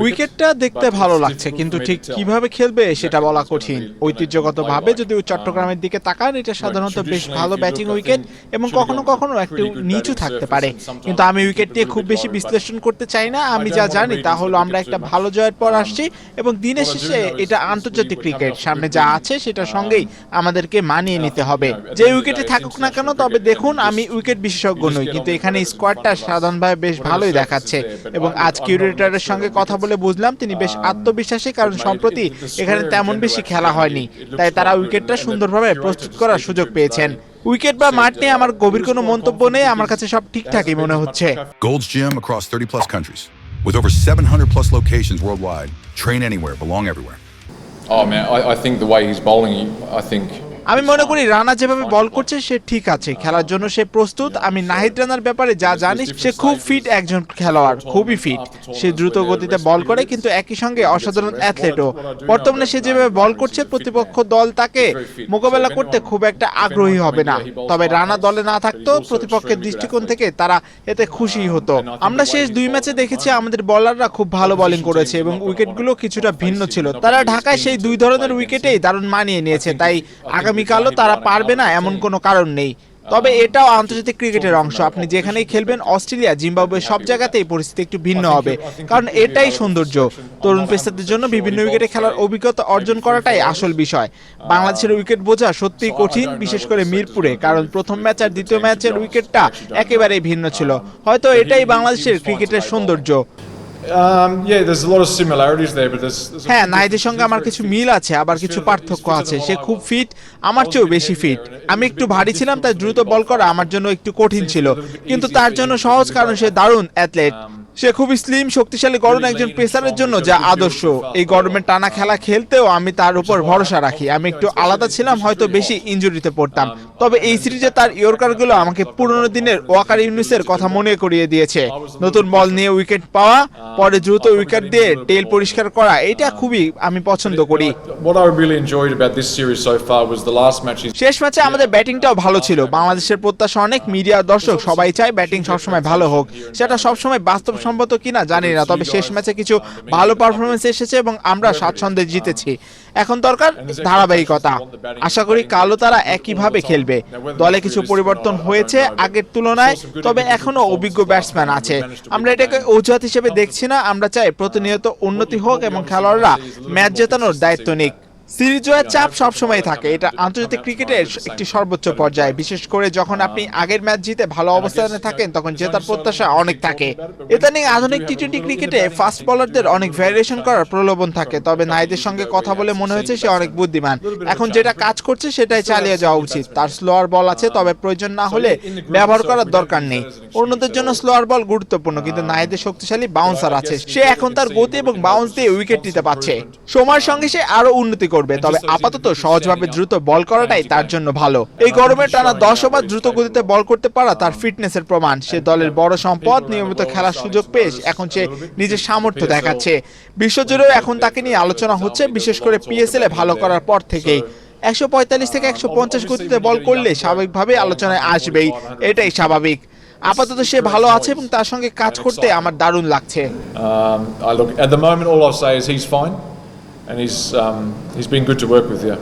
উইকেটটা দেখতে ভালো লাগছে, কিন্তু ঠিক কিভাবে খেলবে সেটা বলা কঠিন। ঐতিহ্যগতভাবে যদি চট্টগ্রামের দিকে তাকান, এটা সাধারণত বেশ ভালো ব্যাটিং উইকেট এবং কখনো কখনো একটু নিচু থাকতে পারে। কিন্তু আমি উইকেট নিয়ে খুব বেশি বিশ্লেষণ করতে চাই না। আমি যা জানি তা হলো আমরা একটা ভালো জয়ের পর আসছি এবং দিনের শেষে এটা আন্তর্জাতিক ক্রিকেট, সামনে যা আছে সেটার সঙ্গেই আমাদেরকে মানিয়ে নিতে হবে। যে উইকেটে থাকুক না কেন, তবে দেখুন আমি উইকেট বিশেষজ্ঞ নই, কিন্তু এখানে স্কোয়াডটা সাধারণভাবে বেশ ভালোই দেখাচ্ছে এবং আজ কিউরেটরের সঙ্গে কথা বলে বুঝলাম তিনি বেশ আত্মবিশ্বাসী, কারণ সম্প্রতি এখানে তেমন বেশি খেলা হয়নি, তাই তারা উইকেটটা সুন্দরভাবে প্রস্তুত করার সুযোগ পেয়েছেন। উইকেট বা মাঠ নিয়ে আমার গভীর কোনো মন্তব্য নেই, আমার কাছে সব ঠিকঠাকই মনে হচ্ছে। Gold's Gym across 30 plus countries with over 700 plus locations worldwide. Train anywhere, belong everywhere. Oh man, I think the way he's bowling, I think আমি মনে করি রানা যেভাবে বল করছে সে ঠিক আছে, খেলার জন্য সে প্রস্তুত। আমি নাহিদ রানার ব্যাপারে যা জানি, সে খুব ফিট একজন খেলোয়াড়, খুবই ফিট। সে দ্রুত গতিতে বল করে, কিন্তু একই সঙ্গে অসাধারণ অ্যাথলেটও। বর্তমানে সে যেভাবে বল করছে, প্রতিপক্ষ দল তাকে মোকাবেলা করতে খুব একটা আগ্রহী হবে না। তবে রানা দলে না থাকতেও প্রতিপক্ষের দৃষ্টিকোণ থেকে তারা এতে খুশি হতো। আমরা শেষ 2 ম্যাচে দেখেছি আমাদের বোলাররা খুব ভালো বোলিং করেছে এবং উইকেটগুলো কিছুটা ভিন্ন ছিল। তারা ঢাকায় সেই 2 ধরনের উইকেটেই দারুণ মানিয়ে নিয়েছে, তাই আগামীকালও তারা পারবে না এমন কোনো কারণ নেই। তবে এটাও আন্তর্জাতিক ক্রিকেটের অংশ। আপনি যেখানেই খেলবেন, অস্ট্রেলিয়া, জিম্বাবুয়ে, সব জায়গাতেই পরিস্থিতি একটু ভিন্ন হবে, কারণ এটাই সৌন্দর্য। তরুণ পেসারদের জন্য বিভিন্ন উইকেটে খেলার অভিজ্ঞতা অর্জন করাটাই আসল বিষয়। বাংলাদেশের উইকেট বোঝা সত্যিই কঠিন, বিশেষ করে মিরপুরে, কারণ প্রথম ম্যাচ আর দ্বিতীয় ম্যাচের উইকেটটা একেবারেই ভিন্ন ছিল। হয়তো এটাই বাংলাদেশের ক্রিকেটের সৌন্দর্য। হ্যাঁ, নাহিদের সঙ্গে আমার কিছু মিল আছে, আবার কিছু পার্থক্য আছে। সে খুব ফিট, আমার চেয়েও বেশি ফিট। আমি একটু ভারী ছিলাম, তাই দ্রুত বল করা আমার জন্য একটু কঠিন ছিল, কিন্তু তার জন্য সহজ, কারণ সে দারুণ অ্যাথলেট। সে খুব স্লিম, শক্তিশালী গড়ন একজন পেসারের জন্য যা আদর্শ। এই গরমে টানা খেলা খেলতেও আমি তার উপর ভরসা রাখি। আমি একটু আলাদা ছিলাম, হয়তো বেশি ইনজুরিতে পড়তাম, তবে এই সিরিজে তার ইয়র্কারগুলো আমাকে পুরনো দিনের ওয়াকার ইউনুসের কথা মনে করিয়ে দিয়েছে। নতুন বল নিয়ে উইকেট পাওয়া, পরে দ্রুত উইকেট দিয়ে টেল পরিষ্কার করা, এটা খুবই আমি পছন্দ করি। শেষ ম্যাচে আমাদের ব্যাটিংটাও ভালো ছিল। বাংলাদেশের প্রত্যাশা অনেক, মিডিয়া, দর্শক সবাই চায় ব্যাটিং সবসময় ভালো হোক। সেটা সবসময় বাস্তবসম্মত কিনা জানি না, তবে শেষ ম্যাচে কিছু ভালো পারফরমেন্স এসেছে এবং আমরা স্বাচ্ছন্দ্যে জিতেছি। এখন দরকার ধারাবাহিকতা। আশা করি কালও তারা একইভাবে খেলবে। দলে কিছু পরিবর্তন হয়েছে আগের তুলনায়, তবে এখনো অভিজ্ঞ ব্যাটসম্যান আছে। আমরা এটাকে অজুহাত হিসেবে দেখছি না, আমরা চাই প্রতিনিয়ত উন্নতি হোক এবং খেলোয়াড়রা ম্যাচ জেতানোর দায়িত্ব নিক। সিরিজ জয়ের চাপ সবসময় থাকে, এটা আন্তর্জাতিক ক্রিকেটের একটি সর্বোচ্চ পর্যায়ে। বিশেষ করে যখন আপনি আগের ম্যাচ জিতে ভালো অবস্থানে থাকেন, তখন জেতার প্রত্যাশা অনেক থাকে। এটা নিয়ে আধুনিক টি-20 ক্রিকেটে ফাস্ট বোলারদের অনেক ভ্যারিয়েশন করার প্রলোভন থাকে, তবে নাহিদের সঙ্গে কথা বলে মনে হয়েছে সে অনেক বুদ্ধিমান। এখন যেটা কাজ করছে সেটাই চালিয়ে যাওয়া উচিত। তার স্লোয়ার বল আছে, তবে প্রয়োজন না হলে ব্যবহার করার দরকার নেই। অন্যদের জন্য স্লোয়ার বল গুরুত্বপূর্ণ, কিন্তু নাহিদের শক্তিশালী বাউন্সার আছে। সে এখন তার গতি এবং বাউন্স দিয়ে উইকেট নিতে পারছে। সময়ের সঙ্গে সে আরো উন্নতি করবে, তবে আপাতত সহজভাবে দ্রুত বল করাটাই তার জন্য ভালো। এই গরমে টানা 10 ওভার দ্রুত গতিতে বল করতে পারা তার ফিটনেসের প্রমাণ। সে দলের বড় সম্পদ। নিয়মিত খেলার সুযোগ পেয়ে এখন সে নিজের সামর্থ্য দেখাচ্ছে। বিশ্বজুড়েও এখন তাকে নিয়ে আলোচনা হচ্ছে, বিশেষ করে পিএসএল এ ভালো করার পর থেকেই। 145 থেকে 150 গতিতে বল করলে স্বাভাবিকভাবে আলোচনায় আসবেই, এটাই স্বাভাবিক। আপাতত সে ভালো আছে এবং তার সঙ্গে কাজ করতে আমার দারুণ লাগছে। And he's been good to work with, yeah.